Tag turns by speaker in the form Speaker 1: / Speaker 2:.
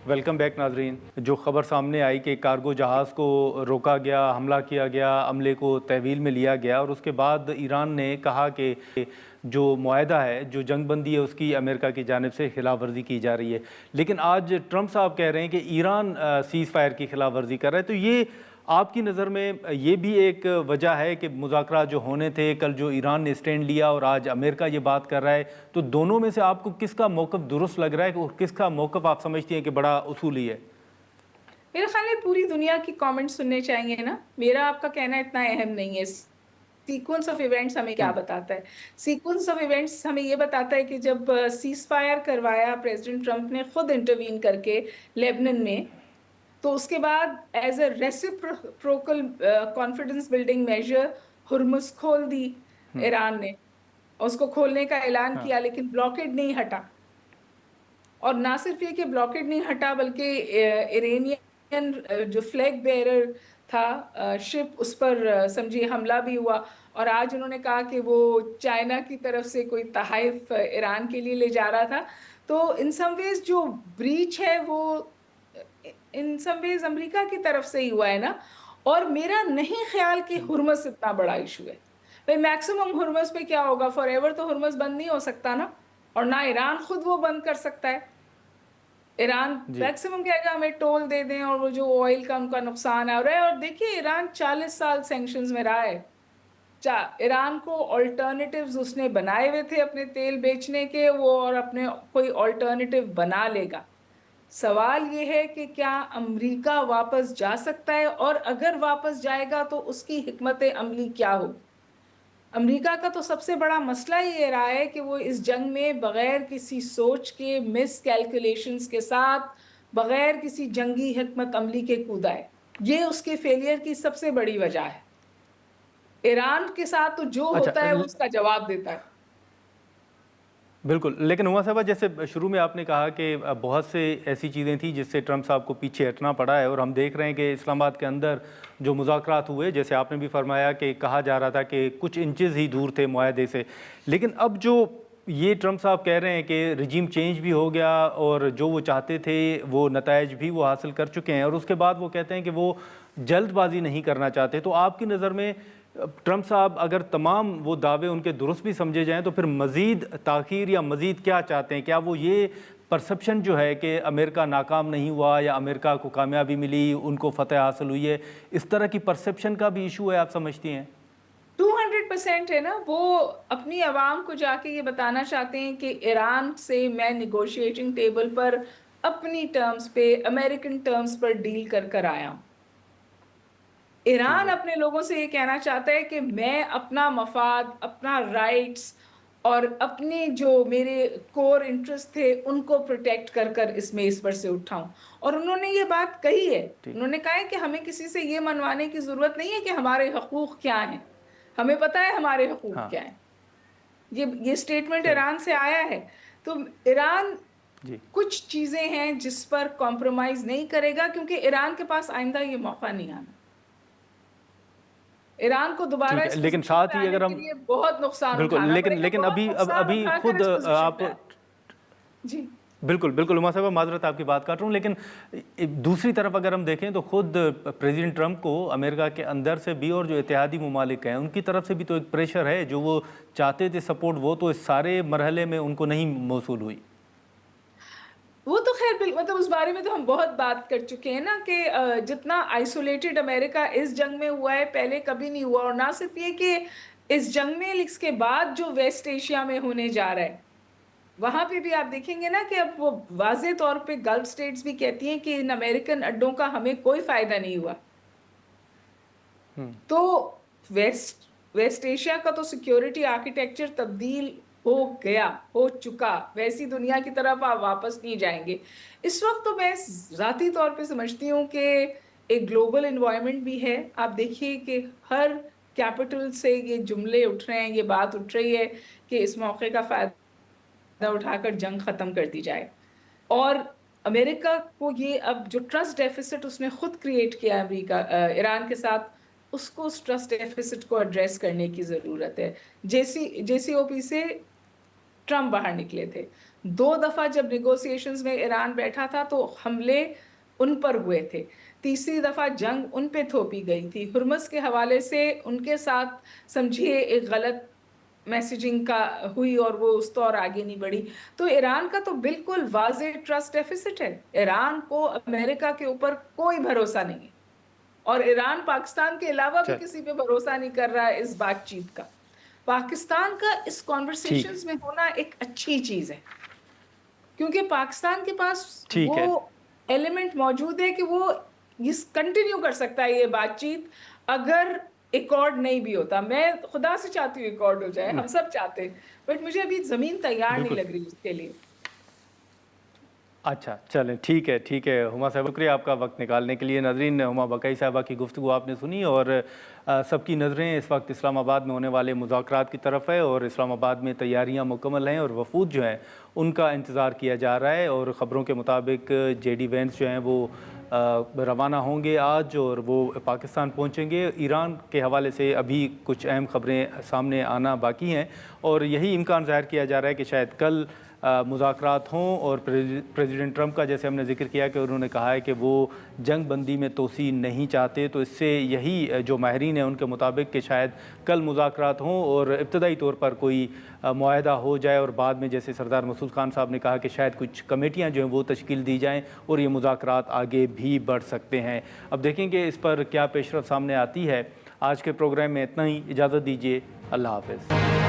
Speaker 1: Welcome back नाजरीन। जो ख़बर सामने आई कि कार्गो जहाज़ को रोका गया, हमला किया गया, अमले को तहवील में लिया गया और उसके बाद ईरान ने कहा कि जो मुआहदा है, जो जंग बंदी है, उसकी अमेरिका की जानिब से खिलाफ वर्जी की जा रही है। लेकिन आज ट्रंप साहब कह रहे हैं कि ईरान सीज़ फायर की खिलाफ वर्जी कर रहा है। तो ये आपकी नज़र में ये भी एक वजह है कि मुज़ाकरात जो होने थे, कल जो ईरान ने स्टैंड लिया और आज अमेरिका ये बात कर रहा है, तो दोनों में से आपको किसका मौक़िफ़ दुरुस्त लग रहा है और किसका मौक़िफ़ आप समझती हैं कि बड़ा उसूली है?
Speaker 2: मेरा ख्याल है पूरी दुनिया की कमेंट सुनने चाहिए ना। मेरा आपका कहना इतना अहम नहीं है। सीक्वेंस ऑफ इवेंट्स हमें क्या
Speaker 1: हुँ,
Speaker 2: बताता है? सीक्वेंस ऑफ इवेंट्स हमें ये बताता है कि जब सीज़ फायर करवाया प्रेसिडेंट ट्रंप ने खुद इंटरवीन करके लेबनान में, तो उसके बाद as a reciprocal confidence building measure Hormuz खोल दी
Speaker 1: हुँ,
Speaker 2: ईरान ने। उसको खोलने का ऐलान
Speaker 1: हाँ,
Speaker 2: किया, लेकिन ब्लॉकेड नहीं हटा। और ना सिर्फ ये कि ब्लॉकेड नहीं हटा, बल्कि इरानियन जो फ्लैग बेयरर था शिप, उस पर समझिए हमला भी हुआ। और आज उन्होंने कहा कि वो चाइना की तरफ से कोई तोहफ़ ईरान के लिए ले जा रहा था। तो इन सम वेज जो ब्रीच है वो इन सम वेज अमेरिका की तरफ से ही हुआ है ना। और मेरा नहीं ख्याल कि
Speaker 1: हुँ,
Speaker 2: हुर्मस इतना बड़ा इशू है। भाई मैक्सिमम हुर्मस पे क्या होगा, फॉरएवर तो हुर्मस बंद नहीं हो सकता ना। और ना ईरान खुद वो बंद कर सकता है। ईरान
Speaker 1: जी,
Speaker 2: मैक्सिमम कहेगा हमें टोल दे दें, और वो जो ऑयल का उनका नुकसान है। और देखिए ईरान 40 साल सैंक्शंस में रहा है। ईरान को ऑल्टरनेटिव्स उसने बनाए हुए थे अपने तेल बेचने के, वो और अपने कोई ऑल्टरनेटिव बना लेगा। सवाल ये है कि क्या अमेरिका वापस जा सकता है, और अगर वापस जाएगा तो उसकी हिकमत अमली क्या होगी। अमेरिका का तो सबसे बड़ा मसला ये रहा है कि वो इस जंग में बगैर किसी सोच के, मिस कैलकुलेशंस के साथ, बगैर किसी जंगी हिकमत अमली के कूदा है। ये उसके फेलियर की सबसे बड़ी वजह है। ईरान के साथ तो जो
Speaker 1: अच्छा
Speaker 2: होता है वो उसका जवाब देता है।
Speaker 1: बिल्कुल, लेकिन हुमा साहबा जैसे शुरू में आपने कहा कि बहुत से ऐसी चीज़ें थी जिससे ट्रंप साहब को पीछे हटना पड़ा है और हम देख रहे हैं कि इस्लामाबाद के अंदर जो मुज़ाकरात हुए, जैसे आपने भी फरमाया कि कहा जा रहा था कि कुछ इंचेस ही दूर थे मुआहदे से। लेकिन अब जो ये ट्रंप साहब कह रहे हैं कि रिजीम चेंज भी हो गया और जो वो चाहते थे वो नताइज भी वो हासिल कर चुके हैं और उसके बाद वो कहते हैं कि वो जल्दबाजी नहीं करना चाहते। तो आपकी नज़र में ट्रंप साहब अगर तमाम वो दावे उनके दुरुस्त भी समझे जाएँ तो फिर मज़ीद ताख़ीर या मज़ीद क्या चाहते हैं? क्या वो ये परसेप्शन जो है कि अमेरिका नाकाम नहीं हुआ या अमेरिका को कामयाबी मिली, उनको फ़तह हासिल हुई है, इस तरह की परसेप्शन का भी इशू है, आप समझती हैं?
Speaker 2: 200% है ना। वो अपनी आवाम को जाके ये बताना चाहते हैं कि ईरान से मैं निगोशिएटिंग टेबल पर अपनी टर्म्स पे, अमेरिकन टर्म्स पर डील कर कर आया हूं।
Speaker 1: ठीक
Speaker 2: ईरान
Speaker 1: है।
Speaker 2: अपने लोगों से ये कहना चाहता है कि मैं अपना मफाद, अपना राइट्स और अपने जो मेरे कोर इंटरेस्ट थे उनको प्रोटेक्ट कर कर इसमें इस पर से उठाऊं। और उन्होंने ये बात कही है।
Speaker 1: ठीक।
Speaker 2: उन्होंने कहा है कि हमें किसी से ये मनवाने की जरूरत नहीं है कि हमारे हकूक क्या हैं। हमें पता है हमारे हकूक
Speaker 1: हाँ,
Speaker 2: क्या हैं। ये स्टेटमेंट
Speaker 1: सही।
Speaker 2: ईरान से आया है। तो ईरान
Speaker 1: जी।
Speaker 2: कुछ चीजें हैं जिस पर कॉम्प्रोमाइज नहीं करेगा, क्योंकि ईरान के पास आइंदा ये मौका नहीं आना। ईरान को दोबारा
Speaker 1: ठीक है,
Speaker 2: इस
Speaker 1: लेकिन
Speaker 2: पोजीशन
Speaker 1: साथ
Speaker 2: पे
Speaker 1: ही
Speaker 2: आने
Speaker 1: अगर
Speaker 2: के
Speaker 1: हम
Speaker 2: लिए बहुत नुकसान
Speaker 1: बिल्कुल,
Speaker 2: उठाना
Speaker 1: लेकिन
Speaker 2: पड़ेगा,
Speaker 1: लेकिन
Speaker 2: बहुत नुकसान
Speaker 1: अभी
Speaker 2: उठाकर
Speaker 1: खुद
Speaker 2: इस पोजीशन
Speaker 1: आप
Speaker 2: पे आना। जी।
Speaker 1: बिल्कुल, बिल्कुल, उमा साहब माज़रत आपकी बात काट रहा हूँ, लेकिन दूसरी तरफ अगर हम देखें तो खुद प्रेसिडेंट ट्रंप को अमेरिका के अंदर से भी और जो इत्तेहादी ममालिक हैं, उनकी तरफ से भी तो एक प्रेशर है, जो वो चाहते थे सपोर्ट, वो तो इस सारे मरहले में उनको नहीं मौसूल हुई।
Speaker 2: वो तो खैर मतलब उस बारे में तो हम बहुत बात कर चुके हैं ना कि जितना आइसोलेटेड अमेरिका इस जंग में हुआ है पहले कभी नहीं हुआ। और ना सिर्फ ये कि इस जंग में, इसके बाद जो वेस्ट एशिया में होने जा रहा है, वहां पे भी आप देखेंगे ना कि अब वो वाजे तौर पे गल्फ स्टेट्स भी कहती हैं कि इन अमेरिकन अड्डों का हमें कोई फायदा नहीं हुआ।
Speaker 1: हुँ,
Speaker 2: तो वेस्ट वेस्ट एशिया का तो सिक्योरिटी आर्किटेक्चर तब्दील हो गया, हो चुका। वैसी दुनिया की तरफ आप वापस नहीं जाएंगे। इस वक्त तो मैं जाती तौर पे समझती हूँ कि एक ग्लोबल एनवायरनमेंट भी है। आप देखिए कि हर कैपिटल से ये जुमले उठ रहे हैं, ये बात उठ रही है कि इस मौके का फायदा उठाकर जंग खत्म कर दी जाए। और अमेरिका को ये अब जो ट्रस्ट डेफिसिट उसने खुद क्रिएट किया अमेरिका ईरान के साथ, उसको उस ट्रस्ट डेफिसिट को एड्रेस करने की जरूरत है। जेसीओपी से ट्रम्प बाहर निकले थे, 2 दफ़ा जब नेगोशिएशंस में ईरान बैठा था तो हमले उन पर हुए थे। तीसरी दफ़ा जंग उन पे थोपी गई थी। हुर्मुज़ के हवाले से उनके साथ समझिए एक गलत मैसेजिंग का हुई और वो उस तौर आगे नहीं बढ़ी। तो ईरान का तो बिल्कुल वाज़ेह ट्रस्ट डेफ़िसिट है। ईरान को अमेरिका के ऊपर कोई भरोसा नहीं है और ईरान पाकिस्तान के अलावा भी
Speaker 1: चल
Speaker 2: किसी पे भरोसा नहीं कर रहा है इस बातचीत का। पाकिस्तान का इस
Speaker 1: ठीक
Speaker 2: कॉन्वर्सेशंस में होना एक अच्छी चीज़ है, क्योंकि पाकिस्तान के पास
Speaker 1: ठीक
Speaker 2: वो
Speaker 1: है।
Speaker 2: एलिमेंट मौजूद है कि वो इस कंटिन्यू कर सकता है ये बातचीत अगर एकॉर्ड नहीं भी होता। मैं खुदा से चाहती हूँ एकॉर्ड हो जाए, हम सब चाहते हैं, बट मुझे अभी ज़मीन तैयार नहीं
Speaker 1: बिल्कुल।
Speaker 2: लग रही उसके लिए।
Speaker 1: अच्छा, चलें ठीक है। हुमा साहब शुक्रिया आपका वक्त निकालने के लिए। नाज़रीन, हुमा बकई साहबा की गुफ्तगू आपने सुनी और सबकी नज़रें इस वक्त इस्लामाबाद में होने वाले मुज़ाकरात की तरफ है और इस्लामाबाद में तैयारियां मुकम्मल हैं और वफूद जो हैं उनका इंतज़ार किया जा रहा है और ख़बरों के मुताबिक JD वैंस जो हैं वो रवाना होंगे आज और वो पाकिस्तान पहुंचेंगे। ईरान के हवाले से अभी कुछ अहम ख़बरें सामने आना बाकी हैं और यही इम्कान ज़ाहिर किया जा रहा है कि शायद कल मुज़ाकरात हों और प्रेसिडेंट ट्रंप का जैसे हमने जिक्र किया कि उन्होंने कहा है कि वो जंग बंदी में तोसी नहीं चाहते, तो इससे यही जो माहिरीन हैं उनके मुताबिक कि शायद कल मुज़ाकरात हों और इब्तदाई तौर पर कोई मुआहदा हो जाए और बाद में जैसे सरदार मसूद खान साहब ने कहा कि शायद कुछ कमेटियाँ जो हैं वो तश्कील दी जाएँ और ये मुज़ाकरात आगे भी बढ़ सकते हैं। अब देखेंगे इस पर क्या पेशरफ सामने आती है। आज के प्रोग्राम में इतना ही, इजाज़त दीजिए, अल्लाह हाफ़िज़।